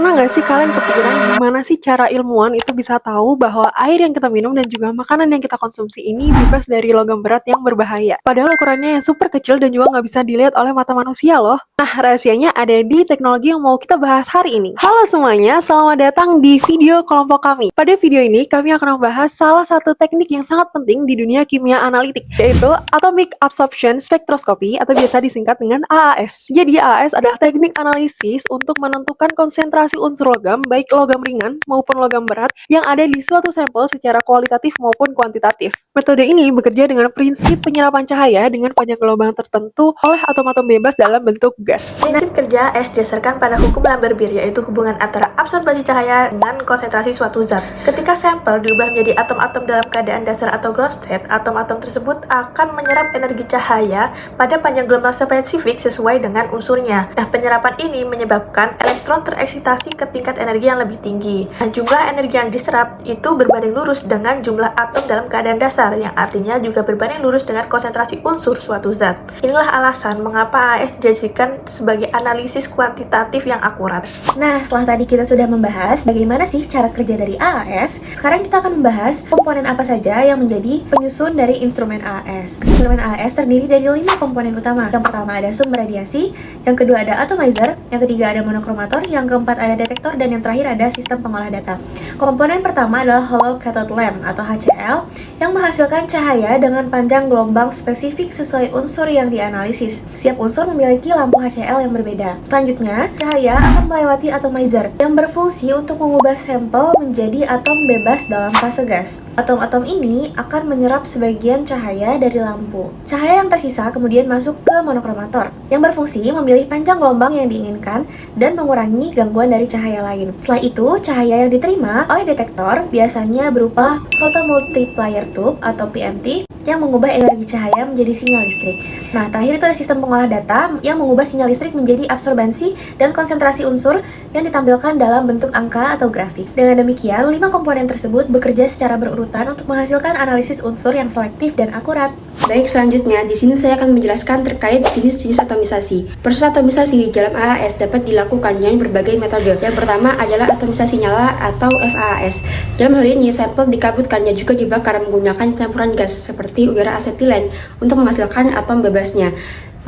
Pernah nggak sih kalian kepikiran gimana sih cara ilmuwan itu bisa tahu bahwa air yang kita minum dan juga makanan yang kita konsumsi ini bebas dari logam berat yang berbahaya? Padahal ukurannya yang super kecil dan juga nggak bisa dilihat oleh mata manusia loh. Nah, rahasianya ada di teknologi yang mau kita bahas hari ini. Halo semuanya, selamat datang di video kelompok kami. Pada video ini, kami akan membahas salah satu teknik yang sangat penting di dunia kimia analitik, yaitu Atomic Absorption Spectroscopy atau biasa disingkat dengan AAS. Jadi, AAS adalah teknik analisis untuk menentukan konsentrasi unsur logam, baik logam ringan maupun logam berat, yang ada di suatu sampel secara kualitatif maupun kuantitatif. Metode ini bekerja dengan prinsip penyerapan cahaya dengan panjang gelombang tertentu oleh atom-atom bebas dalam bentuk gas. Prinsip kerja AAS didasarkan pada hukum Lambert-Beer, yaitu hubungan antara absorbasi cahaya dengan konsentrasi suatu zat. Ketika sampel diubah menjadi atom-atom dalam keadaan dasar atau ground state, atom-atom tersebut akan menyerap energi cahaya pada panjang gelombang spesifik sesuai dengan unsurnya. Nah, penyerapan ini menyebabkan elektron tereksitasi ke tingkat energi yang lebih tinggi. Nah, jumlah energi yang diserap itu berbanding lurus dengan jumlah atom dalam keadaan dasar, yang artinya juga berbanding lurus dengan konsentrasi unsur suatu zat. Inilah alasan mengapa AAS dijadikan sebagai analisis kuantitatif yang akurat. Nah, setelah tadi kita sudah membahas bagaimana sih cara kerja dari AAS, sekarang kita akan membahas komponen apa saja yang menjadi penyusun dari instrumen AAS. Instrumen AAS terdiri dari 5 komponen utama. Yang pertama ada sumber radiasi, yang kedua ada atomizer, yang ketiga ada monokromator, yang keempat ada detektor, dan yang terakhir ada sistem pengolah data. Komponen pertama adalah hollow cathode lamp atau HCl yang menghasilkan cahaya dengan panjang gelombang spesifik sesuai unsur yang dianalisis. Setiap unsur memiliki lampu HCl yang berbeda. Selanjutnya, cahaya akan melewati atomizer yang berfungsi untuk mengubah sampel menjadi atom bebas dalam fase gas. Atom-atom ini akan menyerap sebagian cahaya dari lampu. Cahaya yang tersisa kemudian masuk ke monokromator yang berfungsi memilih panjang gelombang yang diinginkan dan mengurangi gangguan dari cahaya lain. Setelah itu, cahaya yang diterima oleh detektor biasanya berupa photomultiplier tube atau PMT yang mengubah energi cahaya menjadi sinyal listrik. Nah, terakhir itu ada sistem pengolah data yang mengubah sinyal listrik menjadi absorbansi dan konsentrasi unsur yang ditampilkan dalam bentuk angka atau grafik. Dengan demikian, 5 komponen tersebut bekerja secara berurutan untuk menghasilkan analisis unsur yang selektif dan akurat. Baik, selanjutnya di sini saya akan menjelaskan terkait jenis-jenis atomisasi. Proses atomisasi dalam AAS dapat dilakukan dengan berbagai metode. Yang pertama adalah atomisasi nyala atau FAAS. Dalam hal ini, sampel dikabutkan dan juga dibakar menggunakan campuran gas seperti udara asetilen untuk menghasilkan atom bebasnya.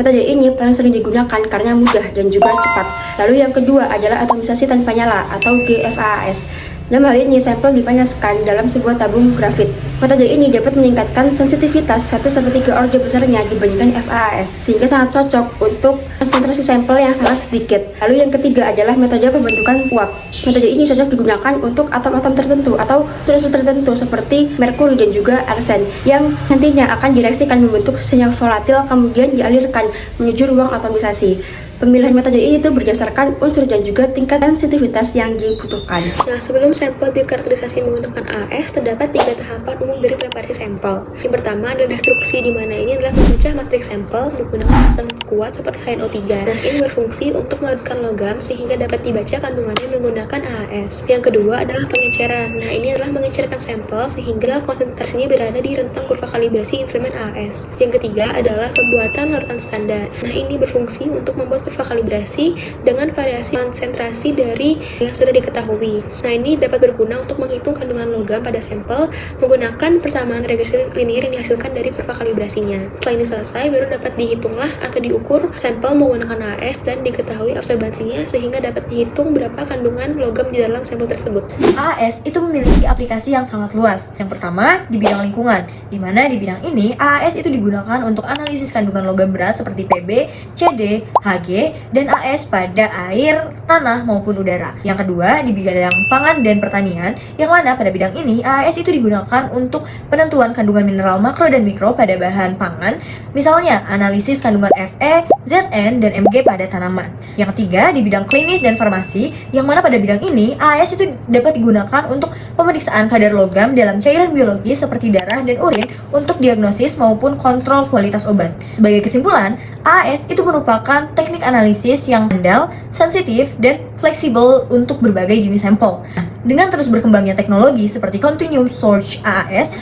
Metode ini paling sering digunakan karena mudah dan juga cepat. Lalu yang kedua adalah atomisasi tanpa nyala atau GFAAS. Dalam hal ini, sampel dipanaskan dalam sebuah tabung grafit. Metode ini dapat meningkatkan sensitivitas 1-3 order besarnya dibandingkan FAAS, sehingga sangat cocok untuk konsentrasi sampel yang sangat sedikit. Lalu yang ketiga adalah metode pembentukan uap. Metode ini cocok digunakan untuk atom-atom tertentu atau unsur tertentu seperti merkuri dan juga arsen, yang nantinya akan direaksikan membentuk senyawa volatil kemudian dialirkan menuju ruang atomisasi. Pemilihan metode ini itu berdasarkan unsur dan juga tingkat sensitivitas yang dibutuhkan. Nah, sebelum sampel dikarakterisasi menggunakan AAS, terdapat 3 tahapan umum dari preparasi sampel. Yang pertama adalah destruksi, di mana ini adalah memecah matriks sampel menggunakan asam kuat seperti HNO3. Nah, ini berfungsi untuk melarutkan logam sehingga dapat dibaca kandungannya menggunakan AAS. Yang kedua adalah pengenceran. Nah, ini adalah mengencerkan sampel sehingga konsentrasinya berada di rentang kurva kalibrasi instrumen AAS. Yang ketiga adalah pembuatan larutan standar. Nah, ini berfungsi untuk membuat kurva kalibrasi dengan variasi konsentrasi dari yang sudah diketahui. Nah, ini dapat berguna untuk menghitung kandungan logam pada sampel menggunakan persamaan regresi linear yang dihasilkan dari kurva kalibrasinya. Setelah ini selesai, baru dapat dihitunglah atau diukur sampel menggunakan AAS dan diketahui absorbansinya sehingga dapat dihitung berapa kandungan logam di dalam sampel tersebut. AAS itu memiliki aplikasi yang sangat luas. Yang pertama, di bidang lingkungan, di mana di bidang ini AAS itu digunakan untuk analisis kandungan logam berat seperti Pb, Cd, Hg, dan AS pada air, tanah, maupun udara. Yang kedua, di bidang pangan dan pertanian, yang mana pada bidang ini AAS itu digunakan untuk penentuan kandungan mineral makro dan mikro pada bahan pangan, misalnya analisis kandungan Fe, Zn, dan Mg pada tanaman. Yang ketiga, di bidang klinis dan farmasi, yang mana pada bidang ini AAS itu dapat digunakan untuk pemeriksaan kadar logam dalam cairan biologis seperti darah dan urin untuk diagnosis maupun kontrol kualitas obat. Sebagai kesimpulan, AAS itu merupakan teknik analisis yang andal, sensitif, dan fleksibel untuk berbagai jenis sampel. Dengan terus berkembangnya teknologi seperti Continuous Search AAS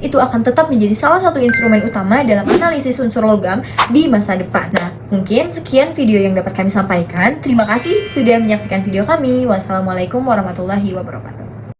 itu akan tetap menjadi salah satu instrumen utama dalam analisis unsur logam di masa depan. Nah, mungkin sekian video yang dapat kami sampaikan. Terima kasih sudah menyaksikan video kami. Wassalamualaikum warahmatullahi wabarakatuh.